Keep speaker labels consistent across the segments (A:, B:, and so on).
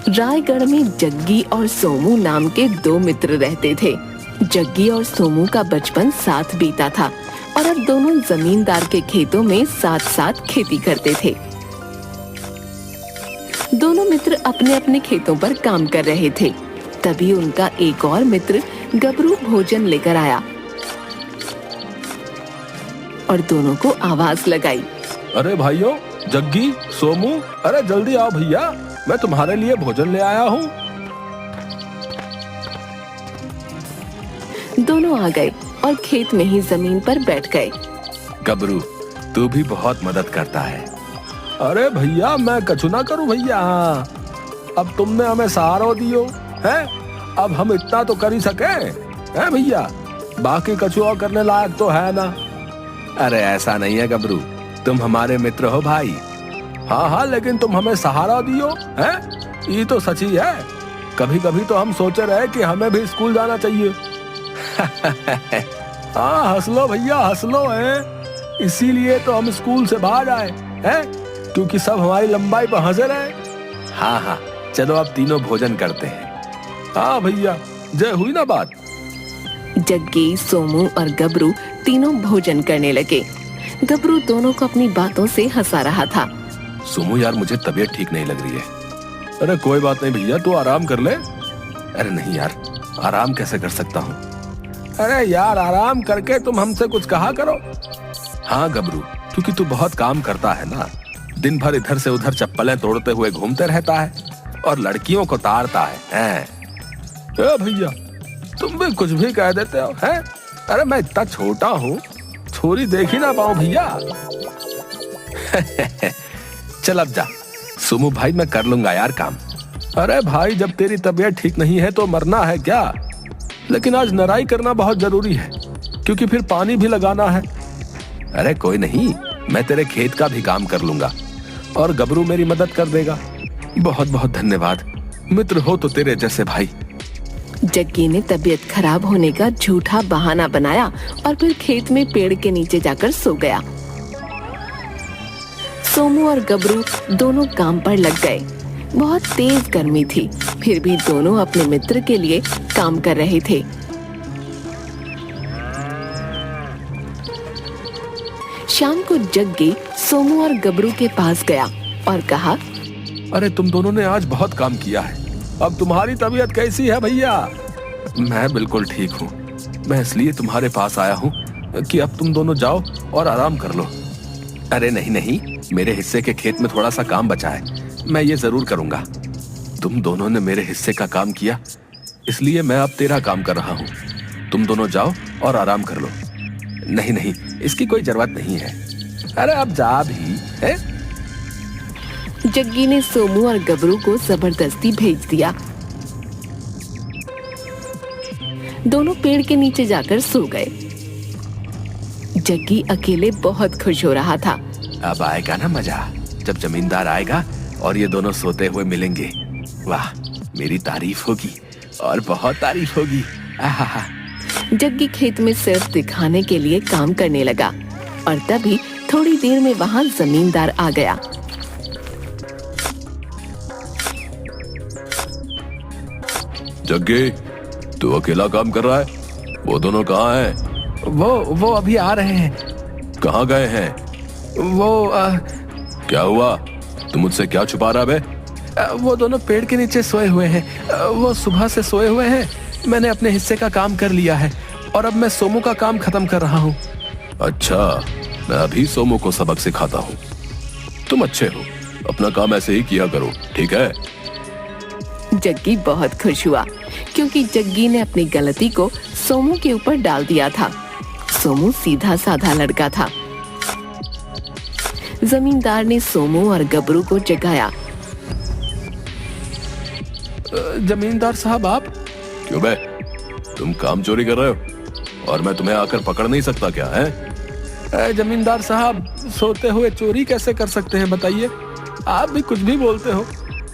A: रायगढ़ में जग्गी और सोमू नाम के दो मित्र रहते थे। जग्गी और सोमू का बचपन साथ बीता था और अब दोनों जमींदार के खेतों में साथ साथ खेती करते थे। दोनों मित्र अपने अपने खेतों पर काम कर रहे थे। तभी उनका एक और मित्र गबरू भोजन लेकर आया और दोनों को आवाज लगाई।
B: अरे भाइयों, जग्गी, सोमू, अरे जल्दी आओ भैया, मैं तुम्हारे लिए भोजन ले आया हूँ।
A: दोनों आ गए और खेत में ही जमीन पर बैठ गए।
C: गबरू, तू भी बहुत मदद करता है।
B: अरे भैया, मैं कछु ना करूँ भैया। अब तुमने हमें सहारा दियो है, अब हम इतना तो कर ही सके है भैया, बाकी कछु और करने लायक तो है ना।
C: अरे ऐसा नहीं है गबरू, तुम हमारे मित्र हो भाई।
B: हाँ हाँ, लेकिन तुम हमें सहारा दियो है, ये तो सच ही है। कभी कभी तो हम सोचे रहे कि हमें भी स्कूल जाना चाहिए। हाँ, हंस लो भैया, हंस लो है, इसीलिए तो हम स्कूल से बाहर आए हैं, क्योंकि सब हमारी लंबाई पर हंसे रहे।
C: हाँ हाँ, चलो अब तीनों भोजन करते हैं।
B: हाँ भैया, जय हुई ना बात।
A: जग्गी, सोमू और गबरू तीनों भोजन करने लगे। गबरू दोनों को अपनी बातों से हंसा रहा था।
C: सोमू यार, मुझे तबीयत ठीक नहीं लग रही है।
B: अरे कोई बात नहीं भैया, तू आराम कर ले।
C: अरे नहीं यार, आराम कैसे कर सकता हूँ।
B: अरे यार, आराम करके तुम हमसे कुछ कहा करो।
C: हाँ गबरू, क्योंकि तू बहुत काम करता है ना, दिन भर इधर से उधर चप्पलें तोड़ते हुए घूमते रहता है और लड़कियों को ताड़ता है।
B: भैया, तुम भी कुछ भी कह देते हो हैं? अरे मैं इतना छोटा हूँ, छोरी देख ही ना पाऊँ भैया।
C: चल अब जा सोमू भाई, मैं कर लूंगा यार काम।
B: अरे भाई, जब तेरी तबीयत ठीक नहीं है तो मरना है क्या? लेकिन आज नराई करना बहुत जरूरी है, क्योंकि फिर पानी भी लगाना है।
C: अरे कोई नहीं, मैं तेरे खेत का भी काम कर लूंगा
B: और गबरू मेरी मदद कर देगा।
C: बहुत बहुत धन्यवाद, मित्र हो तो तेरे जैसे भाई।
A: जग्गी ने तबीयत खराब होने का झूठा बहाना बनाया और फिर खेत में पेड़ के नीचे जाकर सो गया। सोमू और गबरू दोनों काम पर लग गए। बहुत तेज गर्मी थी, फिर भी दोनों अपने मित्र के लिए काम कर रहे थे। शाम को जग्गी सोमू और गबरू के पास गया और कहा,
B: अरे तुम दोनों ने आज बहुत काम किया है, अब तुम्हारी तबीयत कैसी है भैया?
C: मैं बिल्कुल ठीक हूँ। मैं इसलिए तुम्हारे पास आया हूँ कि अब तुम दोनों जाओ और आराम कर लो। अरे नहीं नहीं, मेरे हिस्से के खेत में थोड़ा सा काम बचा है, मैं ये जरूर करूंगा। तुम दोनों ने मेरे हिस्से का काम किया, इसलिए मैं अब तेरा काम कर रहा हूँ। तुम दोनों जाओ और आराम कर लो। नहीं नहीं, इसकी कोई जरूरत नहीं है।
B: अरे अब जा भी है।
A: जग्गी ने सोमू और गबरू को जबरदस्ती भेज दिया। दोनों पेड़ के नीचे जाकर सो गए। जग्गी अकेले बहुत खुश हो रहा था।
C: अब आएगा ना मजा, जब जमींदार आएगा और ये दोनों सोते हुए मिलेंगे। वाह, मेरी तारीफ होगी और बहुत तारीफ होगी। आहा।
A: जग्गी खेत में सिर्फ दिखाने के लिए काम करने लगा और तभी थोड़ी देर में वहाँ जमींदार आ गया।
B: जग्गी, तू अकेला काम कर रहा है? वो दोनों कहाँ हैं?
C: वो अभी आ रहे हैं।
B: कहाँ गए हैं? क्या हुआ? तू मुझसे क्या छुपा रहा बे?
C: वो दोनों पेड़ के नीचे सोए हुए हैं। वो सुबह से सोए हुए हैं। मैंने अपने हिस्से का काम कर लिया है और अब मैं सोमू का काम खत्म कर रहा हूँ।
B: अच्छा, मैं अभी सोमू को सबक सिखाता हूँ। तुम अच्छे हो, अपना काम ऐसे ही किया करो, ठीक है?
A: जग्गी बहुत खुश हुआ, क्योंकि जग्गी ने अपनी गलती को सोमू के ऊपर डाल दिया था। सोमू सीधा साधा लड़का था। जमींदार ने सोमू और गबरू को जगाया।
B: जमींदार साहब, आप? क्यों बे, तुम काम चोरी कर रहे हो और मैं तुम्हें आकर पकड़ नहीं सकता क्या है? जमींदार साहब, सोते हुए चोरी कैसे कर सकते हैं बताइए? आप भी कुछ भी बोलते हो।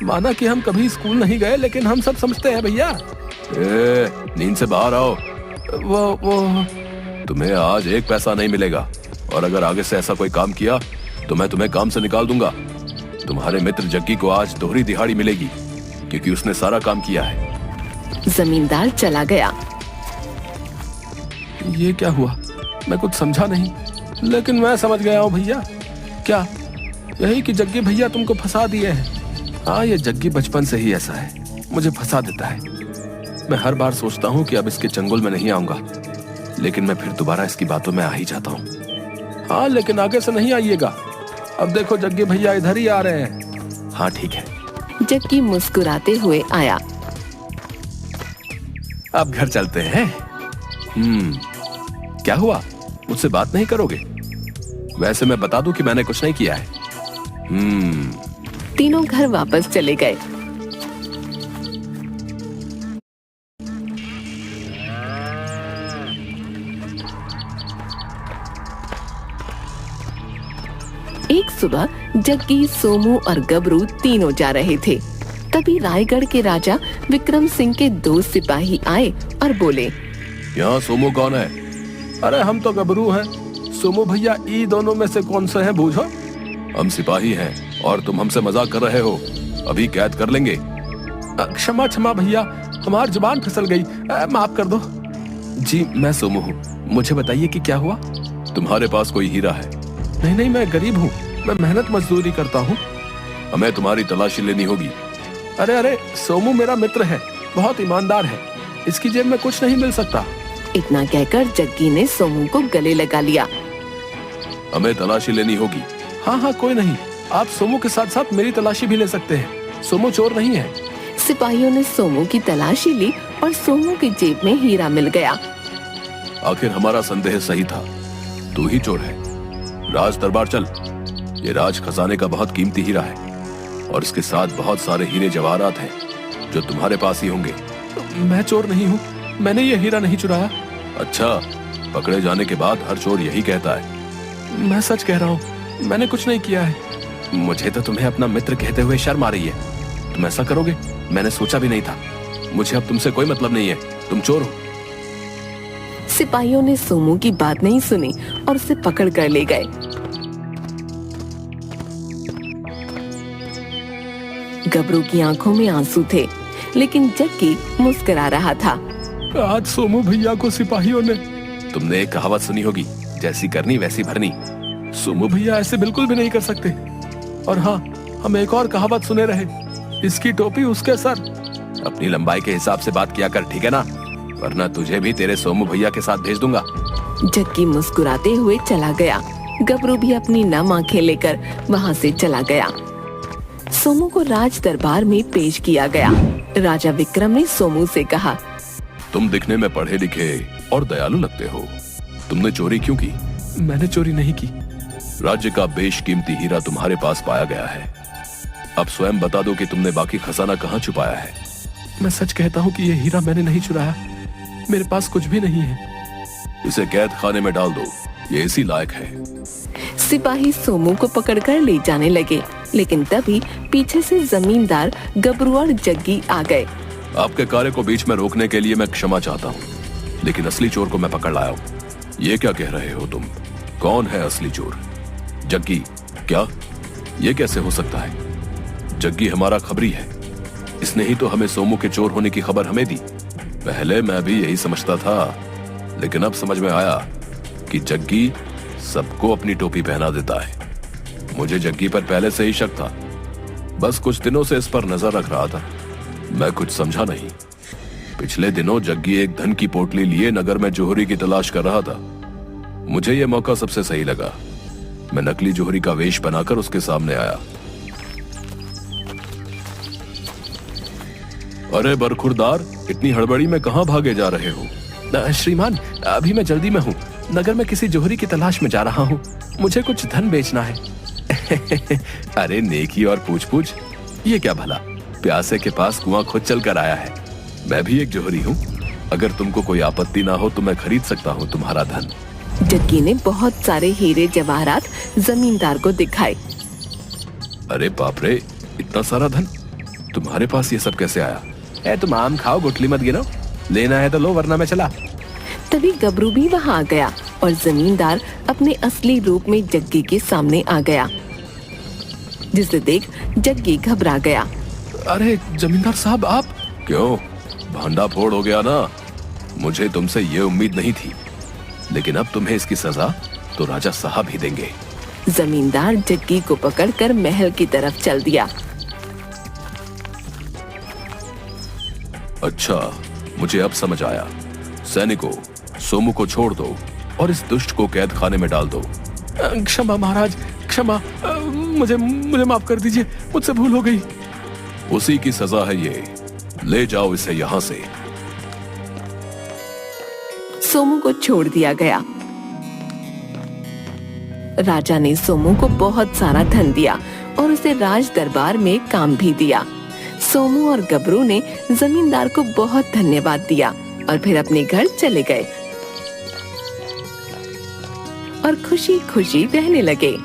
B: माना कि हम कभी स्कूल नहीं गए, लेकिन हम सब समझते हैं भैया। नींद से बाहर आओ। वो तुम्हें आज एक पैसा नहीं मिलेगा और अगर आगे से ऐसा कोई काम किया तो मैं तुम्हें काम से निकाल दूंगा। तुम्हारे मित्र जग्गी को आज दोहरी दिहाड़ी मिलेगी। क्योंकि उसने सारा काम किया है।
A: जमींदार चला गया।
C: ये क्या हुआ? मैं कुछ समझा नहीं, लेकिन मैं समझ गया हूँ भैया। क्या? यही कि जग्गी भैया तुमको फंसा दिए हैं। हाँ, ये जग्गी बचपन से ही ऐसा है, मुझे फंसा देता है। मैं हर बार सोचता हूँ कि अब इसके चंगुल में नहीं आऊंगा, लेकिन मैं फिर दोबारा इसकी बातों में आ ही जाता हूँ। हाँ, लेकिन आगे से नहीं आइएगा। अब देखो जग्गी भैया इधर ही आ रहे हैं। हाँ ठीक है।
A: जग्गी मुस्कुराते हुए आया।
C: अब घर चलते हैं। क्या हुआ? मुझसे बात नहीं करोगे? वैसे मैं बता दूं कि मैंने कुछ नहीं किया है।
A: तीनों घर वापस चले गए। एक सुबह जग्गी, सोमू और गबरू तीनों जा रहे थे। तभी रायगढ़ के राजा विक्रम सिंह के 2 सिपाही आए और बोले,
B: यहाँ सोमू कौन है?
C: अरे हम तो गबरू हैं। सोमू भैया ई दोनों में से कौन से हैं बूझो?
B: हम सिपाही हैं और तुम हमसे मजाक कर रहे हो। अभी कैद कर लेंगे।
C: क्षमा क्षमा भैया, हमारी जुबान फिसल गई, माफ कर दो। जी मैं सोमू हूँ, मुझे बताइए कि क्या हुआ?
B: तुम्हारे पास कोई हीरा है?
C: नहीं नहीं, मैं गरीब हूँ, मैं मेहनत मजदूरी करता हूँ।
B: हमें तुम्हारी तलाशी लेनी होगी।
C: अरे अरे, सोमू मेरा मित्र है, बहुत ईमानदार है, इसकी जेब में कुछ नहीं मिल सकता।
A: इतना कहकर जग्गी ने सोमू को गले लगा लिया।
B: हमें तलाशी लेनी होगी।
C: हाँ हाँ कोई नहीं, आप सोमू के साथ साथ मेरी तलाशी भी ले सकते हैं। सोमू चोर नहीं है।
A: सिपाहियों ने सोमू की तलाशी ली और सोमू की जेब में हीरा मिल गया।
B: आखिर हमारा संदेह सही था, तू ही चोर है। राज दरबार चल। ये राज खजाने का बहुत कीमती हीरा है और इसके साथ बहुत सारे हीरे जवाहरात हैं जो तुम्हारे पास ही होंगे।
C: मैं चोर नहीं हूँ, मैंने ये हीरा नहीं चुराया।
B: अच्छा, पकड़े जाने के बाद हर चोर यही कहता है।
C: मैं सच कह रहा हूँ, मैंने कुछ नहीं किया है। मुझे तो तुम्हें अपना मित्र कहते हुए शर्म आ रही है। तुम ऐसा करोगे? मैंने सोचा भी नहीं था। मुझे अब तुमसे कोई मतलब नहीं है, तुम चोर हो।
A: सिपाहियों ने सोमू की बात नहीं सुनी और उसे पकड़ कर ले गए। गबरू की आंखों में आंसू थे, लेकिन जग्गी मुस्कुरा रहा था।
C: आज सोमू भैया को सिपाहियों ने।
B: तुमने एक कहावत सुनी होगी, जैसी करनी वैसी भरनी।
C: सोमू भैया ऐसे बिल्कुल भी नहीं कर सकते। और हाँ, हम एक और कहावत सुने रहे, इसकी टोपी उसके सर।
B: अपनी लंबाई के हिसाब से बात किया कर, ठीक है ना? वरना तुझे भी तेरे सोमू भैया के साथ भेज दूंगा।
A: जग्गी मुस्कुराते हुए चला गया। गबरू भी अपनी नम आंखें लेकर वहाँ से चला गया। सोमू को राज दरबार में पेश किया गया। राजा विक्रम ने सोमू से कहा,
B: तुम दिखने में पढ़े लिखे और दयालु लगते हो, तुमने चोरी क्यों की?
C: मैंने चोरी नहीं की।
B: राज्य का बेशकीमती हीरा तुम्हारे पास पाया गया है। अब स्वयं बता दो कि तुमने बाकी खजाना कहाँ छुपाया है।
C: मैं सच कहता हूँ कि ये हीरा मैंने नहीं चुराया, मेरे पास कुछ भी नहीं है।
B: इसे कैद खाने में डाल दो, ये इसी लायक है।
A: सिपाही सोमू को पकड़कर ले जाने लगे, लेकिन तभी पीछे से जमींदार, गबरू और जग्गी आ गए।
B: आपके कार्य को बीच में रोकने के लिए मैं क्षमा चाहता हूँ, लेकिन असली चोर को मैं पकड़ लाया हूँ। ये क्या कह रहे हो तुम? कौन है असली चोर? जग्गी? क्या? ये कैसे हो सकता है? जग्गी हमारा खबरी है, इसने ही तो हमें सोमू के चोर होने की खबर हमें दी। पहले मैं भी यही समझता था, लेकिन अब समझ में आया कि जग्गी सबको अपनी टोपी पहना देता है। मुझे जग्गी पर पहले से ही शक था, बस कुछ दिनों से इस पर नजर रख रहा था। मैं कुछ समझा नहीं। पिछले दिनों जग्गी एक धन की पोटली लिए नगर में जोहरी की तलाश कर रहा था। मुझे यह मौका सबसे सही लगा। मैं नकली जोहरी का वेश बनाकर उसके सामने आया। अरे बरखुरदार, इतनी हड़बड़ी में कहां भागे जा रहे हो?
C: श्रीमान, अभी मैं जल्दी में हूँ, नगर में किसी जोहरी की तलाश में जा रहा हूँ, मुझे कुछ धन बेचना है।
B: अरे नेकी और पूछ-पूछ, ये क्या भला? प्यासे के पास कुआं खुद चल कर आया है। मैं भी एक जोहरी हूँ, अगर तुमको कोई आपत्ति ना हो तो मैं खरीद सकता हूँ तुम्हारा धन।
A: जग्गी ने बहुत सारे हीरे जवाहरात जमींदार को दिखाए।
B: अरे बाप रे, इतना सारा धन तुम्हारे पास ये सब कैसे आया?
C: तुम आम खाओ, गुठली मत गिनो, लेना है तो लो वरना मैं चला।
A: तभी गबरू भी वहाँ आ गया और जमींदार अपने असली रूप में जग्गी के सामने आ गया, जिसे देख जग्गी घबरा गया।
B: अरे जमींदार साहब आप।
C: क्यों, भांडा फोड़ हो गया ना? मुझे तुमसे ये उम्मीद नहीं थी, लेकिन अब तुम्हें इसकी सजा तो राजा साहब ही देंगे।
A: जमींदार जग्गी को पकड़कर महल की तरफ चल दिया।
C: अच्छा, मुझे अब समझ आया। सैनिकों, सोमू को छोड़ दो और इस दुष्ट को कैद खाने में डाल दो।
B: क्षमा महाराज, क्षमा। मुझे माफ कर दीजिए, मुझसे भूल हो गई।
C: उसी की सजा है ये। ले जाओ इसे यहाँ से।
A: सोमू को छोड़ दिया गया। राजा ने सोमू को बहुत सारा धन दिया और उसे राज दरबार में काम भी दिया। सोमू और गबरू ने जमींदार को बहुत धन्यवाद दिया और फिर अपने घर चले गए और खुशी खुशी रहने लगे।